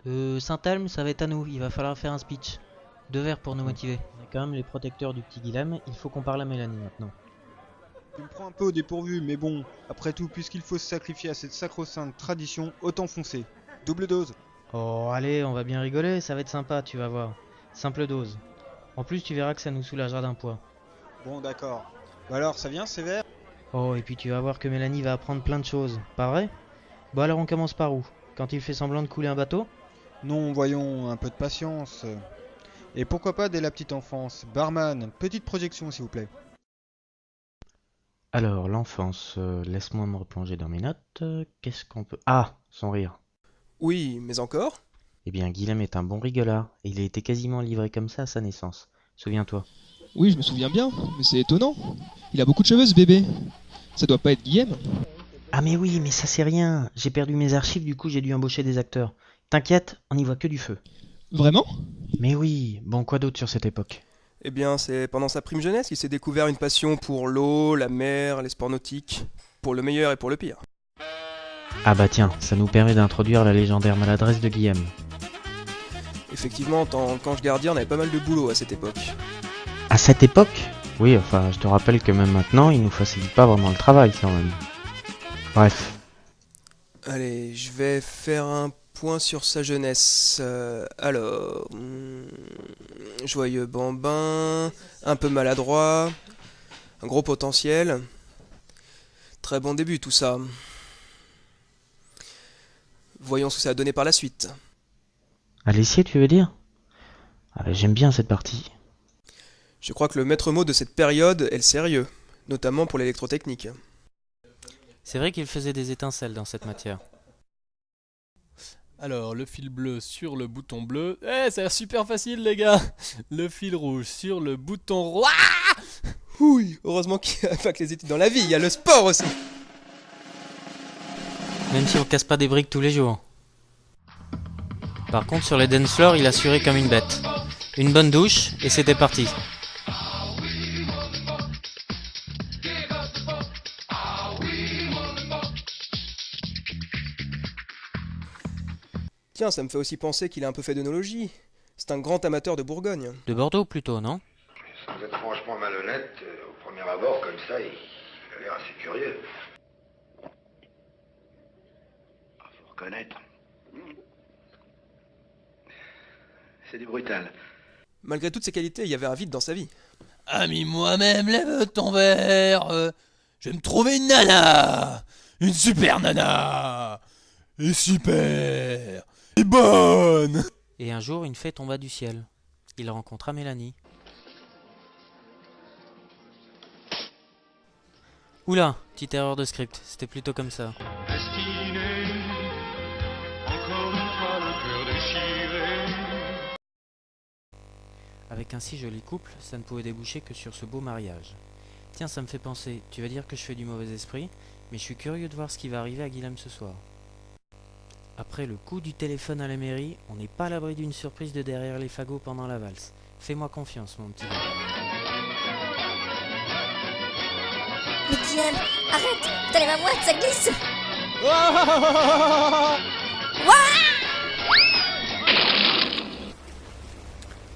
Saint-Elme, ça va être à nous, il va falloir faire un speech. 2 verres pour nous motiver. On est quand même les protecteurs du petit Guilhem, il faut qu'on parle à Mélanie maintenant. Tu me prends un peu au dépourvu, mais bon, après tout, puisqu'il faut se sacrifier à cette sacro-sainte tradition, autant foncer. Double dose. Oh, allez, on va bien rigoler, ça va être sympa, tu vas voir. Simple dose. En plus, tu verras que ça nous soulagera d'un poids. Bon, d'accord. Bah alors, ça vient, sévère? Oh, et puis tu vas voir que Mélanie va apprendre plein de choses, pas vrai? Bon alors on commence par où? Quand il fait semblant de couler un bateau? Non, voyons, un peu de patience. Et pourquoi pas dès la petite enfance? Barman, petite projection, s'il vous plaît. Alors, l'enfance, laisse-moi me replonger dans mes notes. Qu'est-ce qu'on peut... Ah, son rire. Oui, mais encore? Eh bien, Guilhem est un bon rigolard, et il a été quasiment livré comme ça à sa naissance. Souviens-toi. Oui, je me souviens bien, mais c'est étonnant. Il a beaucoup de cheveux ce bébé. Ça doit pas être Guillaume. Ah mais oui, mais ça c'est rien. J'ai perdu mes archives, du coup j'ai dû embaucher des acteurs. T'inquiète, on n'y voit que du feu. Vraiment? Mais oui, bon quoi d'autre sur cette époque? Eh bien, c'est pendant sa prime jeunesse qu'il s'est découvert une passion pour l'eau, la mer, les sports nautiques, pour le meilleur et pour le pire. Ah bah tiens, ça nous permet d'introduire la légendaire maladresse de Guilhem. Effectivement, en tant qu'ange gardien, on avait pas mal de boulot à cette époque. À cette époque? Oui, enfin, je te rappelle que même maintenant, il nous facilite pas vraiment le travail quand même. Bref. Allez, je vais faire un point sur sa jeunesse. Alors, joyeux bambin, un peu maladroit, un gros potentiel. Très bon début tout ça. Voyons ce que ça a donné par la suite. À l'essier, tu veux dire? Ah bah, j'aime bien cette partie. Je crois que le maître mot de cette période est le sérieux, notamment pour l'électrotechnique. C'est vrai qu'il faisait des étincelles dans cette matière. Alors, le fil bleu sur le bouton bleu. Eh, ça a l'air super facile, les gars. Le fil rouge sur le bouton roi. Oui, heureusement qu'il n'y a pas que les études dans la vie, il y a le sport aussi. Même si on casse pas des briques tous les jours. Par contre, sur les dance floors, il assurait comme une bête. Une bonne douche, et c'était parti. Tiens, ça me fait aussi penser qu'il a un peu fait d'œnologie. C'est un grand amateur de Bourgogne. De Bordeaux plutôt, non? Sans être franchement malhonnête, au premier abord, comme ça, il a l'air assez curieux. Ah, faut reconnaître. C'est du brutal. Malgré toutes ses qualités, il y avait un vide dans sa vie. Ami moi-même, lève ton verre. Je vais me trouver une nana. Une super nana. Et super. Et bonne. Et un jour, une fée tomba du ciel. Il rencontra Mélanie. Oula, petite erreur de script, c'était plutôt comme ça. Destinée, encore une fois le cœur déchiré. Avec un si joli couple, ça ne pouvait déboucher que sur ce beau mariage. Tiens, ça me fait penser, tu vas dire que je fais du mauvais esprit, mais je suis curieux de voir ce qui va arriver à Guilhem ce soir. Après le coup du téléphone à la mairie, on n'est pas à l'abri d'une surprise de derrière les fagots pendant la valse. Fais-moi confiance, mon petit gars. Mais Guillaume, arrête! T'as les mains moites, ça glisse!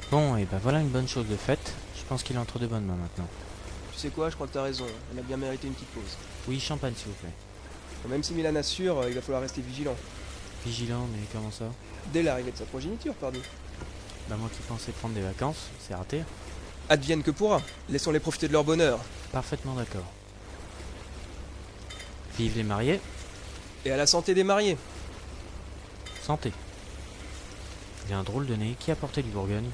Bon, et ben voilà une bonne chose de faite. Je pense qu'il est entre de bonnes mains maintenant. Tu sais quoi, je crois que t'as raison. On a bien mérité une petite pause. Oui, champagne s'il vous plaît. Même si Milan assure, il va falloir rester vigilant. Vigilant, mais comment ça? Dès l'arrivée de sa progéniture, pardon. Bah moi qui pensais prendre des vacances, c'est raté. Advienne que pourra. Laissons-les profiter de leur bonheur. Parfaitement d'accord. Vive les mariés, Et à la santé des mariés. santé. Il a un drôle de nez, qui a porté du Bourgogne?